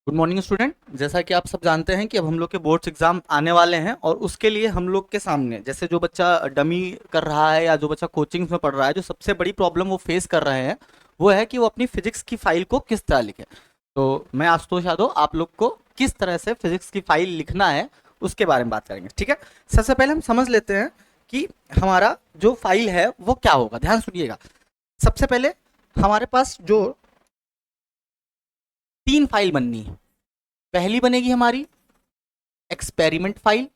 Good morning student. जैसा कि आप सब जानते हैं कि अब हम लोग के बोर्ड्स एग्जाम आने वाले हैं और उसके लिए हम लोग के सामने जैसे जो बच्चा डमी कर रहा है या जो बच्चा कोचिंग्स में पढ़ रहा है, जो सबसे बड़ी प्रॉब्लम वो फेस कर रहे हैं वो है कि वो अपनी फिजिक्स की फाइल को किस तरह लिखे। तो मैं आशुतोष यादव आप लोग को किस तरह से फिजिक्स की फाइल लिखना है उसके बारे में बात करेंगे। ठीक है, सबसे पहले हम समझ लेते हैं कि हमारा जो फाइल है वो क्या होगा। ध्यान सुनिएगा। सबसे पहले हमारे पास जो 3 फाइल बननी है, पहली बनेगी हमारी एक्सपेरिमेंट फाइल,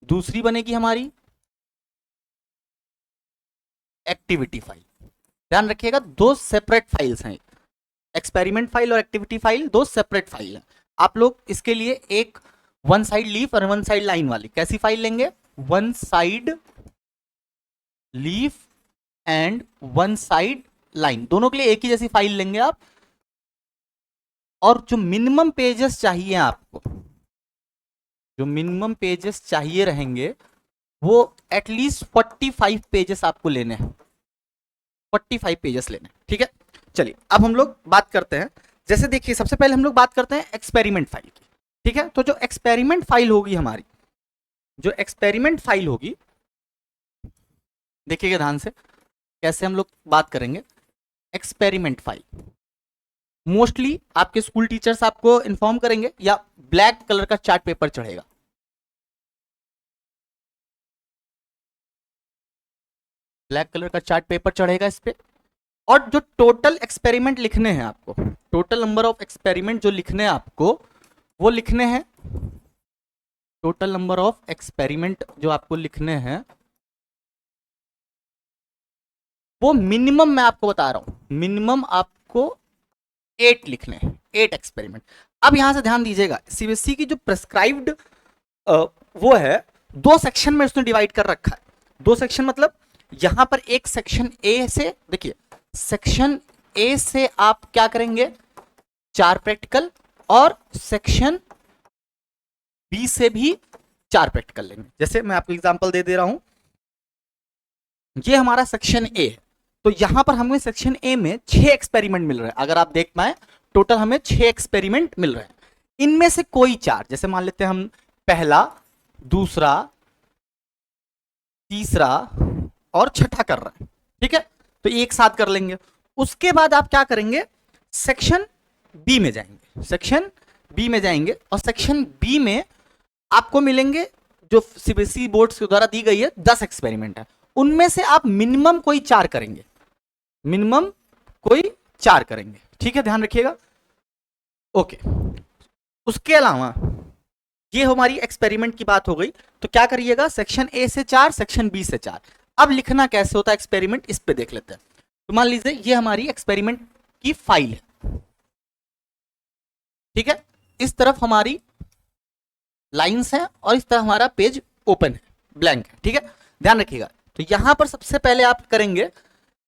दूसरी बनेगी हमारी एक्टिविटी फाइल। ध्यान रखिएगा, दो सेपरेट फाइल्स हैं। एक्सपेरिमेंट फाइल और एक्टिविटी फाइल दो सेपरेट फाइल हैं। आप लोग इसके लिए एक वन साइड लीफ और वन साइड लाइन वाली कैसी फाइल लेंगे? One side leaf and one side line, दोनों के लिए एक ही जैसी फाइल लेंगे आप। और जो मिनिमम पेजेस चाहिए आपको, जो मिनिमम पेजेस चाहिए रहेंगे वो एटलीस्ट 45 पेजेस आपको लेने हैं। 45 पेजेस लेने, ठीक है। चलिए अब हम लोग बात करते हैं। जैसे देखिए, सबसे पहले हम लोग बात करते हैं एक्सपेरिमेंट फाइल की। ठीक है, तो जो एक्सपेरिमेंट फाइल होगी हमारी, जो एक्सपेरिमेंट फाइल होगी, देखिएगा ध्यान से कैसे हम लोग बात करेंगे। एक्सपेरिमेंट फाइल मोस्टली आपके स्कूल टीचर्स आपको इन्फॉर्म करेंगे या ब्लैक कलर का चार्ट पेपर चढ़ेगा। ब्लैक कलर का चार्ट पेपर चढ़ेगा इस पे। और जो टोटल एक्सपेरिमेंट लिखने हैं आपको, टोटल नंबर ऑफ एक्सपेरिमेंट जो लिखने हैं आपको, वो लिखने हैं, टोटल नंबर ऑफ एक्सपेरिमेंट जो आपको लिखने हैं वो मिनिमम, मैं आपको बता रहा हूं, मिनिमम आपको 8 लिखने हैं, 8 एक्सपेरिमेंट। अब यहां से ध्यान दीजिएगा, सीबीएसई की जो प्रेस्क्राइब्ड वो है, 2 सेक्शन में उसने डिवाइड कर रखा है। 2 सेक्शन मतलब यहां पर एक सेक्शन ए से, देखिए सेक्शन ए से आप क्या करेंगे, 4 प्रैक्टिकल, और सेक्शन बी से भी 4 प्रैक्टिकल लेंगे। जैसे मैं आपको एग्जांपल दे रहा हूं, ये हमारा सेक्शन ए है, तो यहां पर हमें सेक्शन ए में 6 एक्सपेरिमेंट मिल रहे हैं। अगर आप देख पाए, टोटल हमें 6 एक्सपेरिमेंट मिल रहे हैं। इनमें से कोई 4, जैसे मान लेते हैं हम पहला, दूसरा, तीसरा और छठा कर रहे हैं, ठीक है, तो एक साथ कर लेंगे। उसके बाद आप क्या करेंगे, सेक्शन बी में जाएंगे, सेक्शन बी में जाएंगे, और सेक्शन बी में आपको मिलेंगे, जो सीबीएसई बोर्ड के द्वारा दी गई है, 10 एक्सपेरिमेंट है। उनमें से आप मिनिमम कोई 4 करेंगे, मिनिमम कोई 4 करेंगे, ठीक है, ध्यान रखिएगा। ओके, उसके अलावा ये हमारी एक्सपेरिमेंट की बात हो गई। तो क्या करिएगा, सेक्शन ए से 4, सेक्शन बी से 4। अब लिखना कैसे होता है एक्सपेरिमेंट, इस पे देख लेते हैं। तो मान लीजिए ये हमारी एक्सपेरिमेंट की फाइल है, ठीक है, इस तरफ हमारी लाइंस हैं और इस तरफ हमारा पेज ओपन है, ब्लैंक है, ठीक है, ध्यान रखिएगा। तो यहां पर सबसे पहले आप करेंगे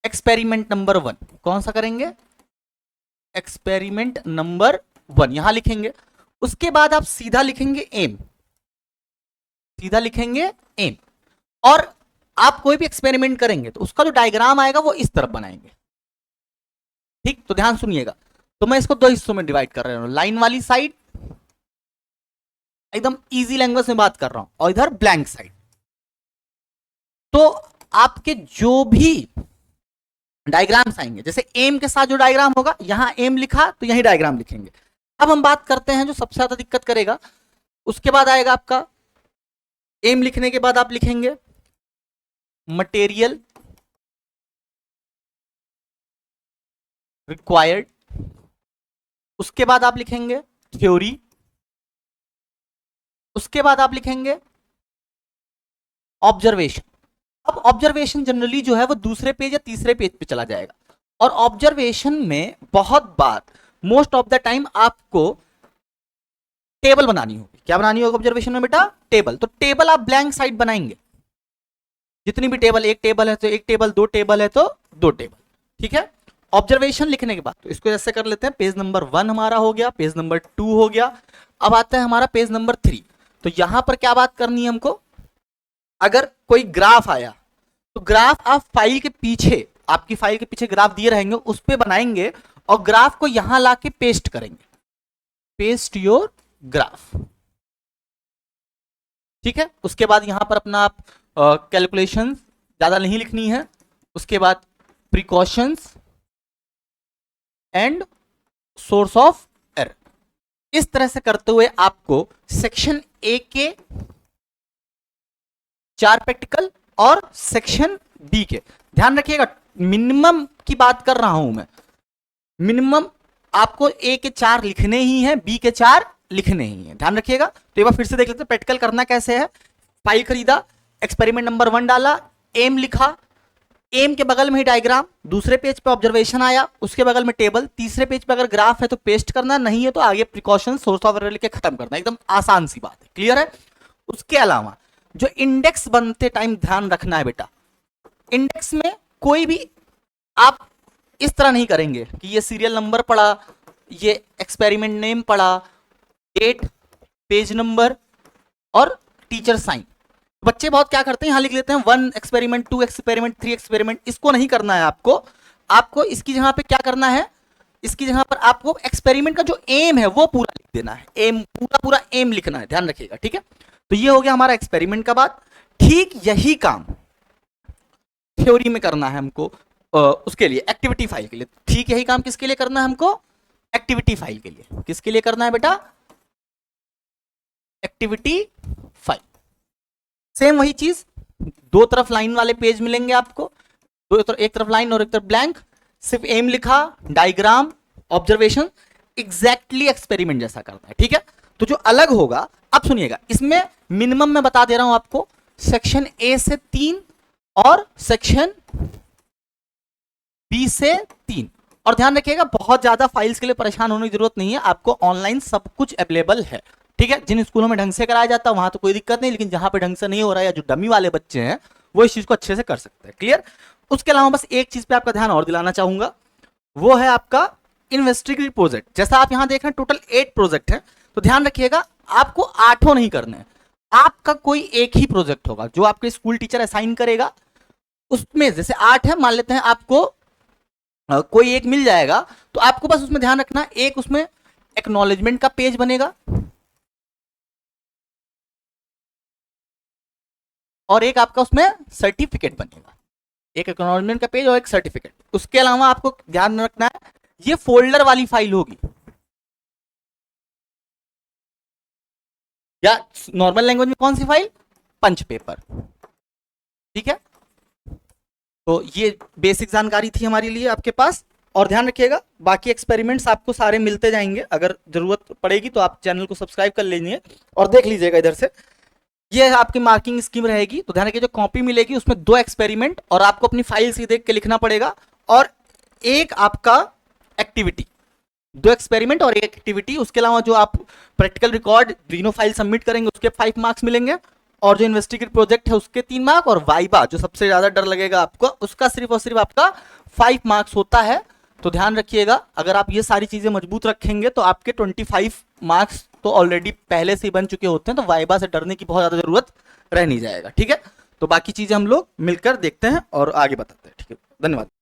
एक्सपेरिमेंट नंबर 1। कौन सा करेंगे, एक्सपेरिमेंट नंबर 1 यहां लिखेंगे। उसके बाद आप सीधा लिखेंगे एम, सीधा लिखेंगे एम, और आप कोई भी एक्सपेरिमेंट करेंगे तो उसका जो डायग्राम आएगा वो इस तरफ बनाएंगे, ठीक। तो ध्यान सुनिएगा, तो मैं इसको 2 हिस्सों में डिवाइड कर रहा हूं, लाइन वाली साइड, एकदम इजी लैंग्वेज में बात कर रहा हूं, और इधर ब्लैंक साइड। तो आपके जो भी डायग्राम्स आएंगे, जैसे एम के साथ जो डायग्राम होगा, यहां एम लिखा तो यही डायग्राम लिखेंगे। अब हम बात करते हैं जो सबसे ज्यादा दिक्कत करेगा, उसके बाद आएगा आपका एम लिखने के बाद आप लिखेंगे मटेरियल रिक्वायर्ड, उसके बाद आप लिखेंगे थ्योरी, उसके बाद आप लिखेंगे ऑब्जर्वेशन। अब ऑब्जर्वेशन जनरली जो है वो दूसरे पेज या तीसरे पेज पे चला जाएगा, और ऑब्जर्वेशन में बहुत बार, मोस्ट ऑफ द टाइम, आपको टेबल बनानी होगी। क्या बनानी होगी ऑब्जर्वेशन में बेटा, टेबल। तो टेबल आप ब्लैंक साइड बनाएंगे, जितनी भी टेबल, एक टेबल है तो एक टेबल, 2 टेबल है तो 2 टेबल, ठीक है। ऑब्जर्वेशन लिखने के बाद तो इसको ऐसे कर लेते हैं, पेज नंबर 1 हमारा हो गया, पेज नंबर 2 हो गया। अब आता है हमारा पेज नंबर 3। तो यहां पर क्या बात करनी है हमको, अगर कोई ग्राफ आया तो ग्राफ आप फाइल के पीछे, आपकी फाइल के पीछे ग्राफ दिए रहेंगे उस पे बनाएंगे, और ग्राफ को यहां लाके पेस्ट करेंगे, पेस्ट योर ग्राफ, ठीक है। उसके बाद यहां पर अपना आप कैलकुलेशन ज्यादा नहीं लिखनी है, उसके बाद precautions and source of error. इस तरह से करते हुए आपको सेक्शन ए के 4 प्रैक्टिकल और सेक्शन बी के, ध्यान रखिएगा मिनिमम की बात कर रहा हूं मैं, मिनिमम आपको ए के 4 लिखने ही हैं, बी के 4 लिखने ही हैं, ध्यान रखिएगा। तो एक बार फिर से देख लेते हैं प्रैक्टिकल करना कैसे है। फाइल खरीदा, एक्सपेरिमेंट नंबर 1 डाला, एम लिखा, एम के बगल में ही डायग्राम, दूसरे पेज पे ऑब्जर्वेशन आया, उसके बगल में टेबल, तीसरे पेज पे अगर ग्राफ है तो पेस्ट करना, नहीं है तो आगे प्रिकॉशन सोर्स ऑफ एरर लिख के खत्म करना, एकदम आसान सी बात है, क्लियर है। उसके अलावा जो इंडेक्स बनते टाइम ध्यान रखना है बेटा, इंडेक्स में कोई भी आप इस तरह नहीं करेंगे कि ये सीरियल नंबर पढ़ा, ये एक्सपेरिमेंट नेम पढ़ा, डेट, पेज नंबर और टीचर साइन। बच्चे बहुत क्या करते हैं, यहां लिख लेते हैं 1 एक्सपेरिमेंट, 2 एक्सपेरिमेंट, 3 एक्सपेरिमेंट। इसको नहीं करना है आपको, आपको इसकी जगह पे क्या करना है, इसकी जगह पर आपको एक्सपेरिमेंट का जो एम है वो पूरा लिख देना है, एम पूरा पूरा एम लिखना है, ध्यान रखिएगा, ठीक है। तो ये हो गया हमारा एक्सपेरिमेंट का बात। ठीक यही काम थ्योरी में करना है हमको, उसके लिए एक्टिविटी फाइल के लिए। ठीक यही काम किसके लिए करना है हमको, एक्टिविटी फाइल के लिए। किसके लिए करना है बेटा, एक्टिविटी फाइल। सेम वही चीज, दो तरफ लाइन वाले पेज मिलेंगे आपको, एक तरफ लाइन और एक तरफ ब्लैंक, सिर्फ एम लिखा, डायग्राम, ऑब्जर्वेशन, एग्जैक्टली एक्सपेरिमेंट जैसा करना है, ठीक है। तो जो अलग होगा, अब सुनिएगा, इसमें मिनिमम मैं बता दे रहा हूं आपको, सेक्शन ए से 3 और सेक्शन बी से 3। और ध्यान रखिएगा बहुत ज्यादा फाइल्स के लिए परेशान होने की जरूरत नहीं है, आपको ऑनलाइन सब कुछ अवेलेबल है, ठीक है। जिन स्कूलों में ढंग से कराया जाता है वहां तो कोई दिक्कत नहीं, लेकिन जहां पे ढंग से नहीं हो रहा है या जो डमी वाले बच्चे हैं वो इस चीज को अच्छे से कर सकते हैं, क्लियर। उसके अलावा बस एक चीज पे आपका ध्यान और दिलाना चाहूंगा, वो है आपका इन्वेस्टिगेटिव प्रोजेक्ट। जैसा आप यहां देख रहे हैं टोटल 8 प्रोजेक्ट है, तो ध्यान रखिएगा आपको 8 नहीं करने हैं, आपका कोई एक ही प्रोजेक्ट होगा जो आपके स्कूल टीचर असाइन करेगा। उसमें जैसे 8 है, मान लेते हैं आपको कोई एक मिल जाएगा, तो आपको बस उसमें ध्यान रखना, एक उसमें एक्नॉलेजमेंट का पेज बनेगा और एक आपका उसमें सर्टिफिकेट बनेगा, एक एक्नॉलेजमेंट का पेज और एक सर्टिफिकेट। उसके अलावा आपको ध्यान रखना है ये फोल्डर वाली फाइल होगी, या नॉर्मल लैंग्वेज में कौन सी फाइल, पंच पेपर, ठीक है। तो ये बेसिक जानकारी थी हमारे लिए आपके पास। और ध्यान रखिएगा बाकी एक्सपेरिमेंट्स आपको सारे मिलते जाएंगे, अगर जरूरत पड़ेगी तो आप चैनल को सब्सक्राइब कर लीजिए और देख लीजिएगा इधर से। ये आपकी मार्किंग स्कीम रहेगी, तो ध्यान रखिए जो कॉपी मिलेगी उसमें 2 एक्सपेरिमेंट और आपको अपनी फाइल से देख के लिखना पड़ेगा, और एक आपका एक्टिविटी, 2 एक्सपेरिमेंट और 1 एक्टिविटी। उसके अलावा जो आप प्रैक्टिकल रिकॉर्ड तीनों फाइल सबमिट करेंगे उसके 5 मार्क्स मिलेंगे, और जो इन्वेस्टिगेटिव प्रोजेक्ट है उसके 3 मार्क्स, और वाइबा जो सबसे ज्यादा डर लगेगा आपको उसका सिर्फ और सिर्फ आपका 5 मार्क्स होता है। तो ध्यान रखिएगा अगर आप ये सारी चीजें मजबूत रखेंगे तो आपके 25 मार्क्स तो ऑलरेडी पहले से ही बन चुके होते हैं, तो वाइबा से डरने की बहुत ज्यादा जरूरत रह नहीं जाएगा, ठीक है। तो बाकी चीजें हम लोग मिलकर देखते हैं और आगे बताते हैं, ठीक है। धन्यवाद।